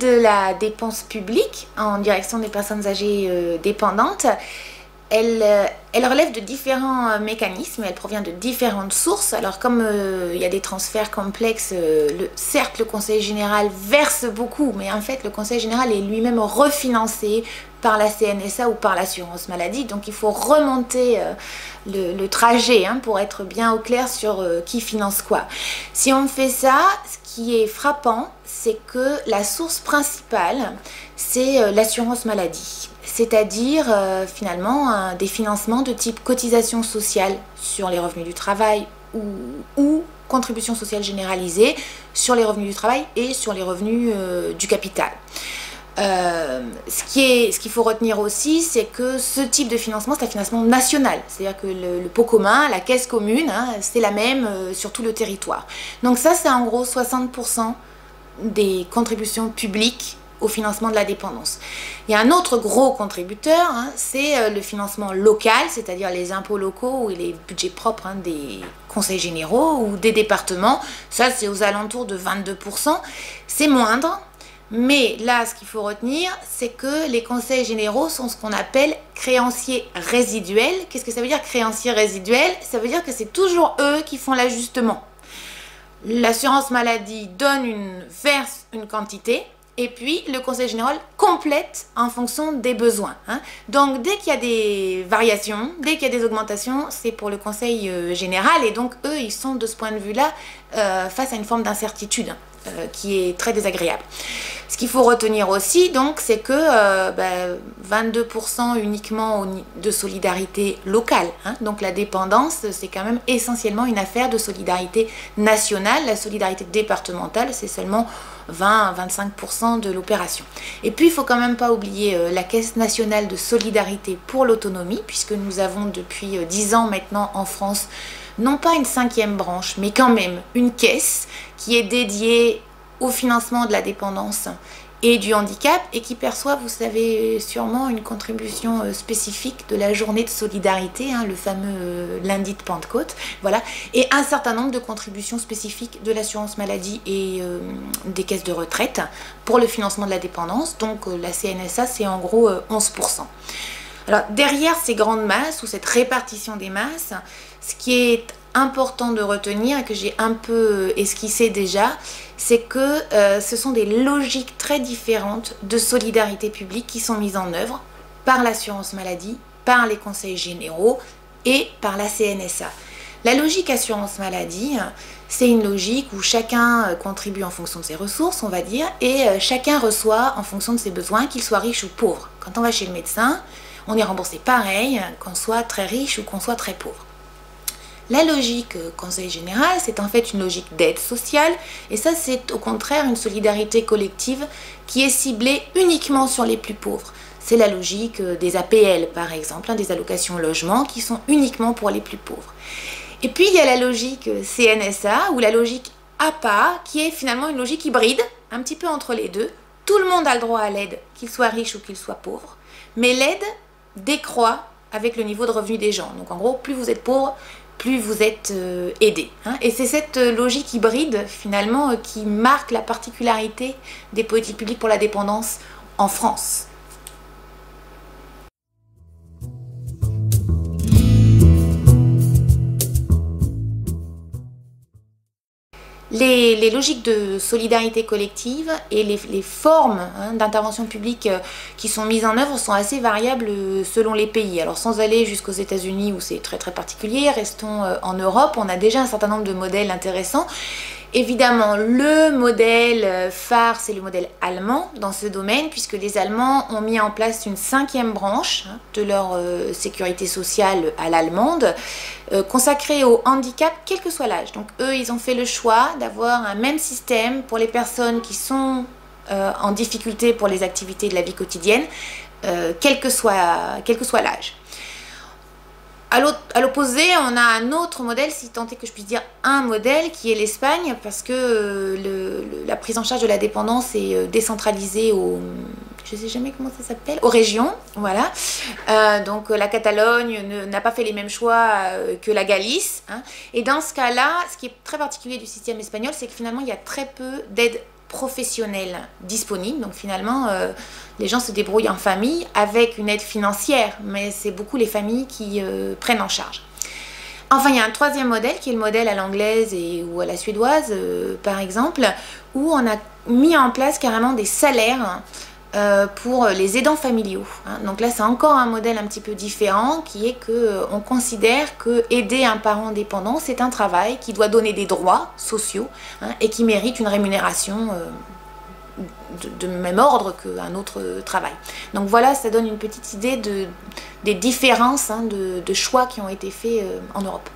de la dépense publique en direction des personnes âgées dépendantes, elle relève de différents mécanismes, elle provient de différentes sources. Alors comme il y a des transferts complexes, certes le Conseil général verse beaucoup, mais en fait le Conseil général est lui-même refinancé par la CNSA ou par l'assurance maladie. Donc il faut remonter le trajet pour être bien au clair sur qui finance quoi. Si on fait ça, ce qui est frappant, c'est que la source principale, c'est l'assurance maladie. C'est-à-dire finalement des financements de type cotisation sociale sur les revenus du travail ou contribution sociale généralisée sur les revenus du travail et sur les revenus du capital. Ce qu'il faut retenir aussi, c'est que ce type de financement, c'est un financement national. C'est-à-dire que le pot commun, la caisse commune, c'est la même sur tout le territoire. Donc ça, c'est en gros 60% des contributions publiques au financement de la dépendance. Il y a un autre gros contributeur, c'est le financement local, c'est-à-dire les impôts locaux ou les budgets propres des conseils généraux ou des départements. Ça, c'est aux alentours de 22%. C'est moindre, mais là, ce qu'il faut retenir, c'est que les conseils généraux sont ce qu'on appelle créanciers résiduels. Qu'est-ce que ça veut dire, créanciers résiduels? Ça veut dire que c'est toujours eux qui font l'ajustement. L'assurance maladie verse une quantité, et puis le conseil général complète en fonction des besoins. Donc dès qu'il y a des variations, dès qu'il y a des augmentations, c'est pour le conseil général, et donc eux, ils sont de ce point de vue-là face à une forme d'incertitude qui est très désagréable. Ce qu'il faut retenir aussi, donc, c'est que 22% uniquement de solidarité locale. Donc la dépendance, c'est quand même essentiellement une affaire de solidarité nationale. La solidarité départementale, c'est seulement 20-25% de l'opération. Et puis, il ne faut quand même pas oublier la Caisse nationale de solidarité pour l'autonomie, puisque nous avons depuis 10 ans maintenant en France, non pas une 5e branche, mais quand même une caisse qui est dédiée au financement de la dépendance et du handicap et qui perçoit, vous savez sûrement, une contribution spécifique de la journée de solidarité, le fameux lundi de Pentecôte, voilà, et un certain nombre de contributions spécifiques de l'assurance maladie et des caisses de retraite pour le financement de la dépendance. Donc la CNSA, c'est en gros 11%. Alors derrière ces grandes masses ou cette répartition des masses, ce qui est important de retenir et que j'ai un peu esquissé déjà, c'est que ce sont des logiques très différentes de solidarité publique qui sont mises en œuvre par l'assurance maladie, par les conseils généraux et par la CNSA. La logique assurance maladie, c'est une logique où chacun contribue en fonction de ses ressources, on va dire, et chacun reçoit en fonction de ses besoins, qu'il soit riche ou pauvre. Quand on va chez le médecin, on est remboursé pareil, qu'on soit très riche ou qu'on soit très pauvre. La logique conseil général, c'est en fait une logique d'aide sociale, et ça c'est au contraire une solidarité collective qui est ciblée uniquement sur les plus pauvres. C'est la logique des APL par exemple, des allocations logement qui sont uniquement pour les plus pauvres. Et puis il y a la logique CNSA ou la logique APA qui est finalement une logique hybride, un petit peu entre les deux. Tout le monde a le droit à l'aide, qu'il soit riche ou qu'il soit pauvre, mais l'aide décroît avec le niveau de revenu des gens. Donc en gros, plus vous êtes pauvre, plus vous êtes aidé. Et c'est cette logique hybride, finalement, qui marque la particularité des politiques publiques pour la dépendance en France. Les logiques de solidarité collective et les formes d'intervention publique qui sont mises en œuvre sont assez variables selon les pays. Alors sans aller jusqu'aux États-Unis où c'est très très particulier, restons en Europe, on a déjà un certain nombre de modèles intéressants. Évidemment, le modèle phare, c'est le modèle allemand dans ce domaine, puisque les Allemands ont mis en place une 5e branche de leur sécurité sociale à l'allemande, consacrée au handicap, quel que soit l'âge. Donc eux, ils ont fait le choix d'avoir un même système pour les personnes qui sont en difficulté pour les activités de la vie quotidienne, quel que soit l'âge. À l'opposé, on a un autre modèle, si tant est que je puisse dire un modèle, qui est l'Espagne, parce que la prise en charge de la dépendance est décentralisée je ne sais jamais comment ça s'appelle, aux régions, voilà. Donc la Catalogne n'a pas fait les mêmes choix que la Galice. Et dans ce cas-là, ce qui est très particulier du système espagnol, c'est que finalement, il y a très peu d'aide professionnelle disponible. Donc finalement, les gens se débrouillent en famille avec une aide financière, mais c'est beaucoup les familles qui prennent en charge. Enfin, il y a un troisième modèle qui est le modèle à l'anglaise ou à la suédoise, par exemple, où on a mis en place carrément des salaires pour les aidants familiaux. Donc là, c'est encore un modèle un petit peu différent qui est qu'on considère que aider un parent dépendant, c'est un travail qui doit donner des droits sociaux et qui mérite une rémunération de même ordre qu'un autre travail. Donc voilà, ça donne une petite idée des différences de choix qui ont été faits en Europe.